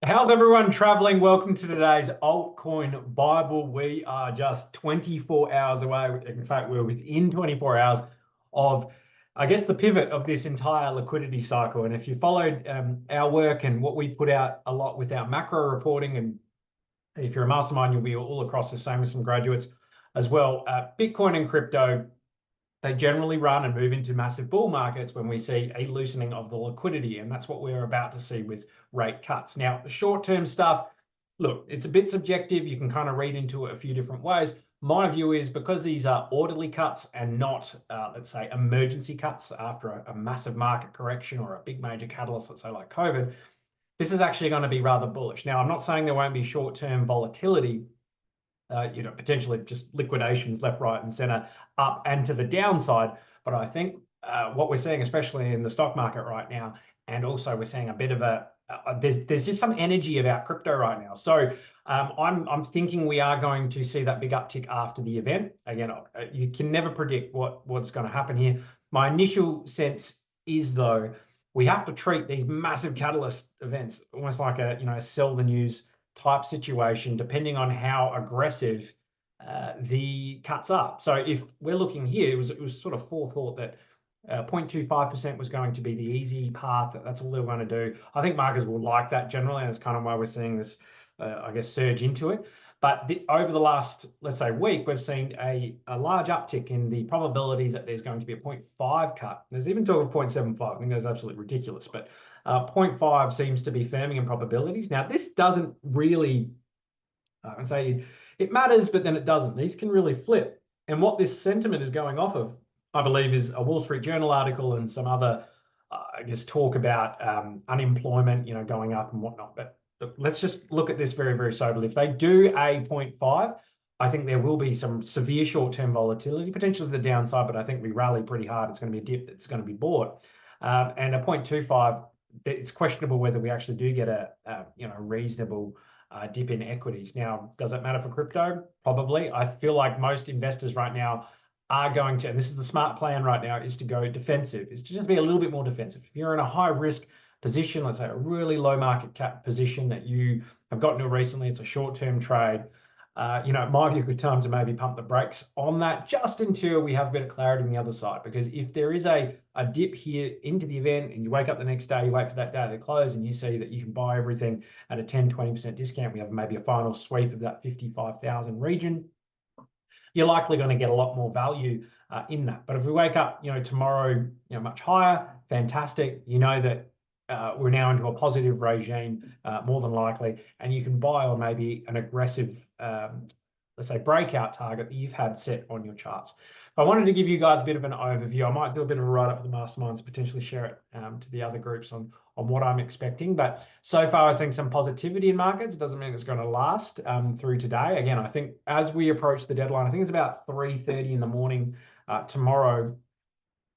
How's everyone traveling? Welcome to today's Altcoin Bible. We are just 24 hours away. In fact, we're within 24 hours of, I guess, the pivot of this entire liquidity cycle. And if you followed our work and what we put out a lot with our macro reporting, and if you're a mastermind, you'll be all across the same with some graduates as well. Bitcoin and crypto, they generally run and move into massive bull markets when we see a loosening of the liquidity. And that's what we're about to see with rate cuts. Now, the short-term stuff, look, it's a bit subjective. You can kind of read into it a few different ways. My view is because these are orderly cuts and not, let's say, emergency cuts after a massive market correction or a big major catalyst, let's say like COVID, this is actually going to be rather bullish. Now, I'm not saying there won't be short-term volatility, potentially just liquidations left, right, and center, up and to the downside. But I think what we're seeing, especially in the stock market right now, and also we're seeing a bit of there's just some energy about crypto right now. So I'm thinking we are going to see that big uptick after the event. Again, you can never predict what's going to happen here. My initial sense is, though, we have to treat these massive catalyst events almost like a sell the news type situation, depending on how aggressive the cuts are. So if we're looking here, it was sort of forethought that 0.25% was going to be the easy path. That's all they're going to do. I think markets will like that generally, and it's kind of why we're seeing this, I guess, surge into it. But over the last, let's say, week, we've seen a large uptick in the probability that there's going to be a 0.5 cut. There's even talk of 0.75. I think that's absolutely ridiculous. But 0.5 seems to be firming in probabilities. Now, this doesn't really, I say it matters, but then it doesn't. These can really flip. And what this sentiment is going off of, I believe, is a Wall Street Journal article and some other, I guess, talk about unemployment, going up and whatnot. But let's just look at this very, very soberly. If they do a 0.5, I think there will be some severe short-term volatility, potentially the downside, but I think we rally pretty hard. It's going to be a dip that's going to be bought. And a 0.25, it's questionable whether we actually do get a reasonable dip in equities. Now, does it matter for crypto? Probably. I feel like most investors right now are going to, and this is the smart plan right now, is to go defensive, is to just be a little bit more defensive. If you're in a high risk position, let's say a really low market cap position that you have gotten to recently, it's a short-term trade, it might be a good time to maybe pump the brakes on that just until we have a bit of clarity on the other side. Because if there is a dip here into the event and you wake up the next day, you wait for that day to close and you see that you can buy everything at a 10-20% discount, we have maybe a final sweep of that 55,000 region, you're likely going to get a lot more value in that. But if we wake up, tomorrow, much higher, fantastic. You know that we're now into a positive regime, more than likely, and you can buy on maybe an aggressive, let's say, breakout target that you've had set on your charts. I wanted to give you guys a bit of an overview. I might do a bit of a write-up for the masterminds, potentially share it to the other groups on what I'm expecting. But so far, I'm seeing some positivity in markets. It doesn't mean it's going to last through today. Again, I think as we approach the deadline, I think it's about 3:30 in the morning tomorrow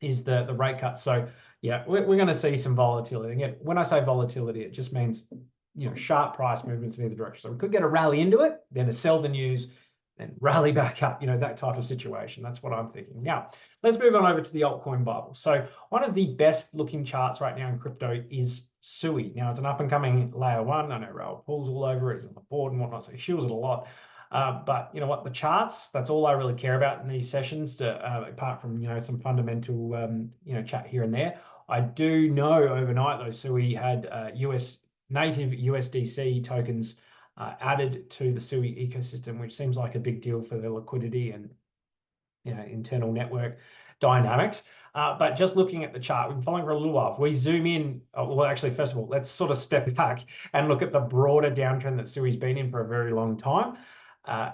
is the rate cut. So yeah, we're going to see some volatility. Again, when I say volatility, it just means sharp price movements in either direction. So we could get a rally into it, then a sell the news, then rally back up, that type of situation. That's what I'm thinking. Now, let's move on over to the altcoin Bible. So one of the best looking charts right now in crypto is SUI. Now, it's an up and coming layer one. I know Raoul Paul's all over it. He's on the board and whatnot, so he shields it a lot. But you know what, the charts, that's all I really care about in these sessions, apart from, some fundamental, chat here and there. I do know overnight, though, SUI had native USDC tokens added to the SUI ecosystem, which seems like a big deal for the liquidity and internal network dynamics. But just looking at the chart, we've been following for a little while. If we zoom in, well, actually, first of all, let's sort of step back and look at the broader downtrend that SUI's been in for a very long time.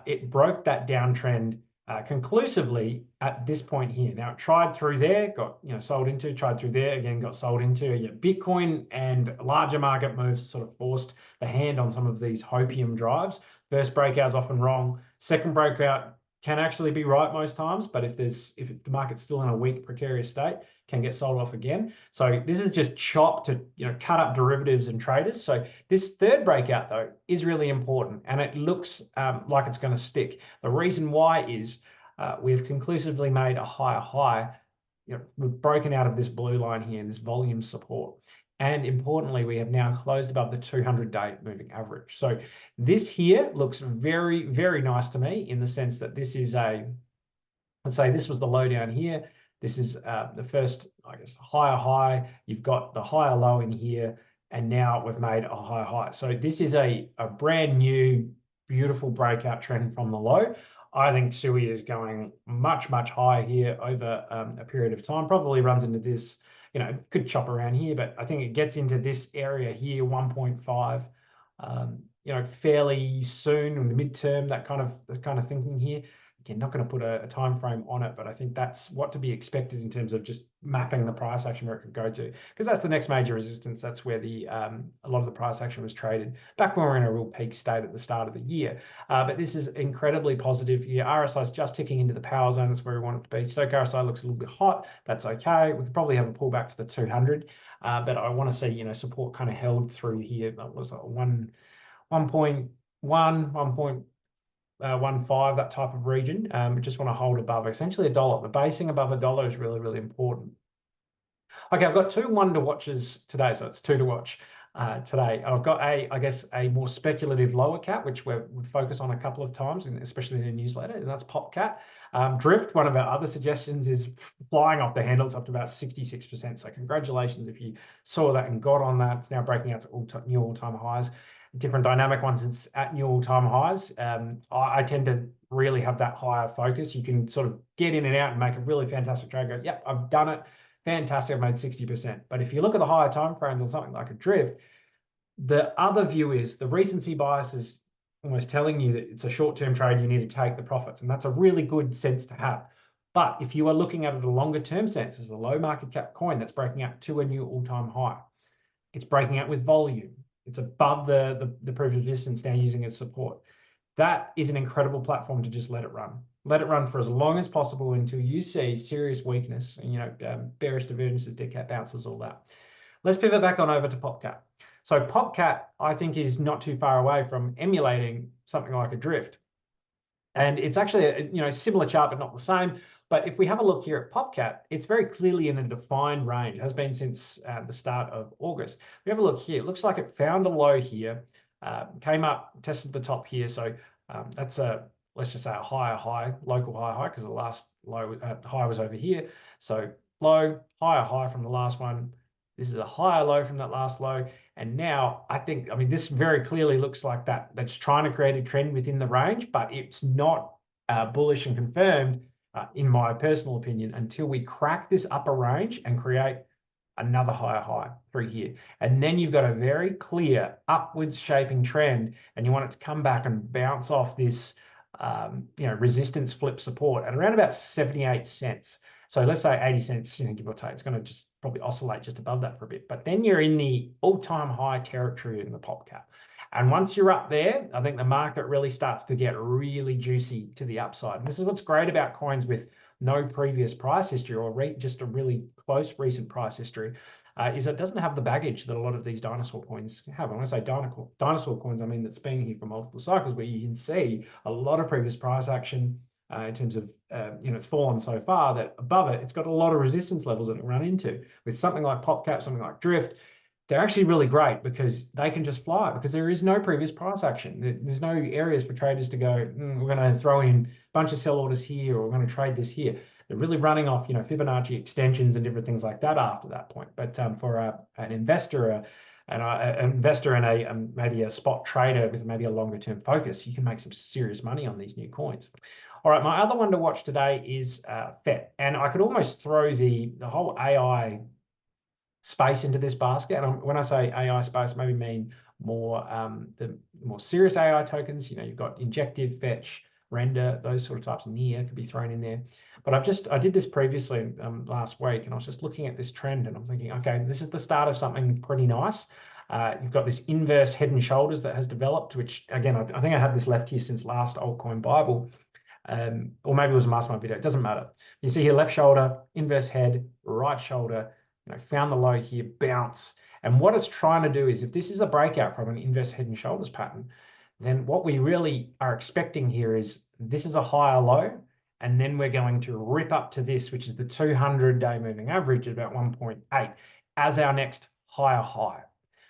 It broke that downtrend conclusively at this point here. Now it tried through there, got sold into, tried through there again, got sold into. Bitcoin and larger market moves sort of forced the hand on some of these hopium drives. First breakout is often wrong. Second breakout can actually be right most times, but if the market's still in a weak, precarious state, can get sold off again. So this is just chop to cut up derivatives and traders. So this third breakout though is really important, and it looks like it's going to stick. The reason why is we've conclusively made a higher high. We've broken out of this blue line here and this volume support. And importantly, we have now closed above the 200-day moving average. So this here looks very, very nice to me in the sense that this is let's say this was the low down here. This is the first, I guess, higher high. You've got the higher low in here, and now we've made a higher high. So this is a brand new, beautiful breakout trend from the low. I think SUI is going much, much higher here over a period of time. Probably runs into this, could chop around here, but I think it gets into this area here, 1.5, fairly soon in the midterm, that kind of thinking here. Again, not going to put a time frame on it, but I think that's what to be expected in terms of just mapping the price action where it could go to, because that's the next major resistance. That's where a lot of the price action was traded back when we were in a real peak state at the start of the year. But this is incredibly positive here. RSI is just ticking into the power zone. That's where we want it to be. Stochastic RSI looks a little bit hot. That's okay. We could probably have a pullback to the 200, but I want to see support kind of held through here. That was 1.1, 1.15, that type of region. We just want to hold above essentially $1. The basing above $1 is really, really important. Okay, I've got 2 one to watches today, so it's 2 to watch today. I've got a more speculative lower cap, which we've focused on a couple of times, and especially in the newsletter, and that's PopCat. Drift, one of our other suggestions, is flying off the handle. It's up to about 66%. So congratulations if you saw that and got on that. It's now breaking out to new all-time highs. Different dynamic ones, it's at new all-time highs. I tend to really have that higher focus. You can sort of get in and out and make a really fantastic trade. Go, yep, I've done it. Fantastic, I've made 60%. But if you look at the higher time frames on something like a drift, the other view is the recency bias is almost telling you that it's a short-term trade, you need to take the profits. And that's a really good sense to have. But if you are looking at it a longer-term sense, as a low market cap coin that's breaking out to a new all-time high, it's breaking out with volume. It's above the previous resistance, now using its support. That is an incredible platform to just let it run. Let it run for as long as possible until you see serious weakness, and, bearish divergences, dead cat bounces, all that. Let's pivot back on over to PopCat. So PopCat, I think, is not too far away from emulating something like a drift. And it's actually a similar chart, but not the same. But if we have a look here at PopCat, it's very clearly in a defined range. It has been since the start of August. We have a look here. It looks like it found a low here, came up, tested the top here. So that's let's just say a higher high, local high, because the last low high was over here. So low, higher high from the last one. This is a higher low from that last low. And now I mean, this very clearly looks like that's trying to create a trend within the range, but it's not bullish and confirmed, in my personal opinion, until we crack this upper range and create another higher high through here. And then you've got a very clear upwards shaping trend, and you want it to come back and bounce off this, resistance flip support at around about 78 cents. So let's say 80 cents, give or take. It's going to just probably oscillate just above that for a bit. But then you're in the all-time high territory in the PopCat. And once you're up there, I think the market really starts to get really juicy to the upside. And this is what's great about coins with no previous price history, or just a really close recent price history, is it doesn't have the baggage that a lot of these dinosaur coins have. And when I say dinosaur coins, I mean that's been here for multiple cycles, where you can see a lot of previous price action, in terms of, it's fallen so far that above it, it's got a lot of resistance levels that it run into. With something like PopCat, something like Drift, they're actually really great because they can just fly, because there is no previous price action. There's no areas for traders to go, we're going to throw in a bunch of sell orders here, or we're going to trade this here. They're really running off, Fibonacci extensions and different things like that after that point. But for an investor, an investor and maybe a spot trader with maybe a longer term focus, you can make some serious money on these new coins. All right, my other one to watch today is FET. And I could almost throw the whole AI space into this basket. And when I say AI space, maybe mean more the more serious AI tokens. You've got Injective, Fetch, Render, those sort of types. Near could be thrown in there. But I did this previously last week, and I was just looking at this trend, and I'm thinking, okay, this is the start of something pretty nice. You've got this inverse head and shoulders that has developed, which again, I think I had this left here since last Altcoin Bible. Or maybe it was a mastermind video, it doesn't matter. You see here, left shoulder, inverse head, right shoulder, found the low here, bounce. And what it's trying to do is, if this is a breakout from an inverse head and shoulders pattern, then what we really are expecting here is this is a higher low, and then we're going to rip up to this, which is the 200-day moving average at about 1.8 as our next higher high.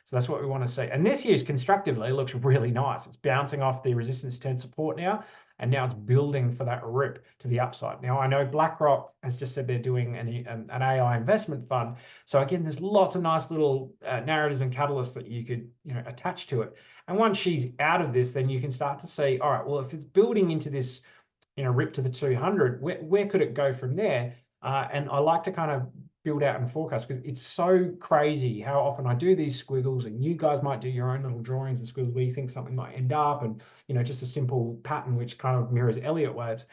So that's what we want to see. And this here constructively looks really nice. It's bouncing off the resistance turn support now, and now it's building for that rip to the upside. Now, I know BlackRock has just said they're doing an AI investment fund. So again, there's lots of nice little narratives and catalysts that you could attach to it. And once she's out of this, then you can start to see, all right, well, if it's building into this rip to the 200, where could it go from there? And I like to kind of build out and forecast, because it's so crazy how often I do these squiggles, and you guys might do your own little drawings and squiggles where you think something might end up, and just a simple pattern which kind of mirrors Elliott waves.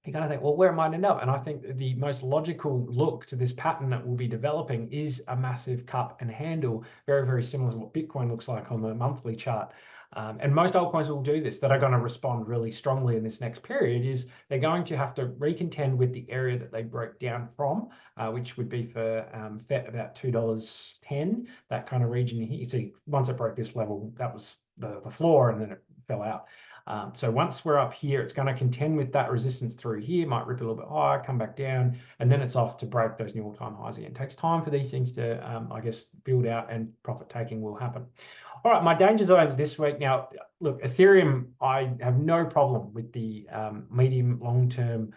You kind of think, well, where it might end up? And I think the most logical look to this pattern that we'll be developing is a massive cup and handle, very, very similar to what Bitcoin looks like on the monthly chart. And most altcoins will do this, that are going to respond really strongly in this next period, is they're going to have to recontend with the area that they broke down from, which would be for FET about $2.10, that kind of region here. You see, once it broke this level, that was the floor, and then it fell out. So once we're up here, it's going to contend with that resistance through here, might rip a little bit higher, come back down, and then it's off to break those new all-time highs again. It takes time for these things to, I guess, build out, and profit taking will happen. All right, my danger zone this week. Now, look, Ethereum, I have no problem with the medium, long-term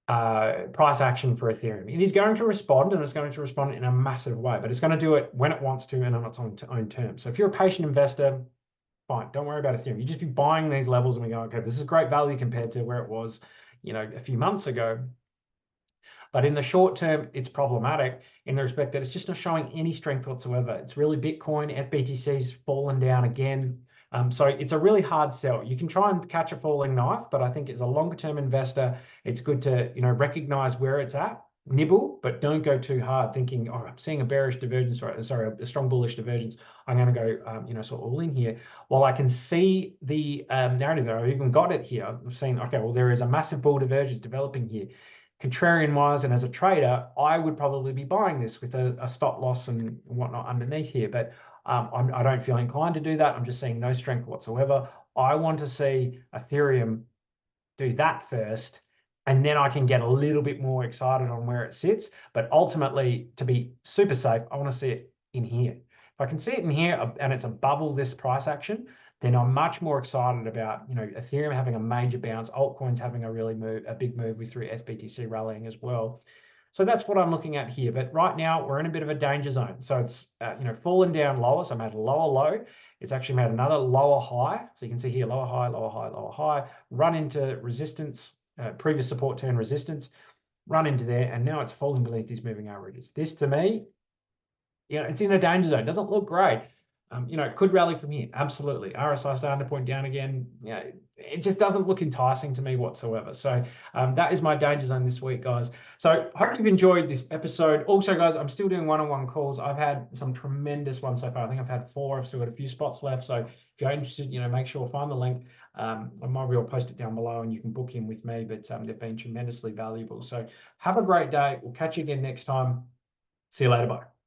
price action for Ethereum. It is going to respond, and it's going to respond in a massive way, but it's going to do it when it wants to and on its own terms. So if you're a patient investor, fine, don't worry about Ethereum. You just be buying these levels and we go, okay, this is great value compared to where it was, a few months ago. But in the short term, it's problematic in the respect that it's just not showing any strength whatsoever. It's really Bitcoin, FBTC's fallen down again. So it's a really hard sell. You can try and catch a falling knife, but I think as a longer term investor, it's good to recognize where it's at, nibble, but don't go too hard thinking, oh, I'm seeing a bearish divergence, or sorry, a strong bullish divergence, I'm going to go sort of all in here. While I can see the narrative there, I've even got it here. I've seen, okay, well, there is a massive bull divergence developing here. Contrarian wise, and as a trader, I would probably be buying this with a stop loss and whatnot underneath here, but I don't feel inclined to do that. I'm just seeing no strength whatsoever. I want to see Ethereum do that first, and then I can get a little bit more excited on where it sits. But ultimately, to be super safe, I want to see it in here. If I can see it in here and it's above all this price action, then I'm much more excited about Ethereum having a major bounce, altcoins having a big move with through SBTC rallying as well. So that's what I'm looking at here. But right now we're in a bit of a danger zone. So it's fallen down lower. So I'm at a lower low. It's actually made another lower high. So you can see here, lower high, lower high, lower high, run into resistance, previous support turn resistance, run into there, and now it's falling beneath these moving averages. This to me, it's in a danger zone. It doesn't look great. It could rally from here. Absolutely. RSI starting to point down again. It just doesn't look enticing to me whatsoever. So that is my danger zone this week, guys. So hope you've enjoyed this episode. Also, guys, I'm still doing one-on-one calls. I've had some tremendous ones so far. I think I've had 4. I've still got a few spots left. So if you're interested, make sure find the link. I might be able to post it down below and you can book in with me, but they've been tremendously valuable. So have a great day. We'll catch you again next time. See you later. Bye.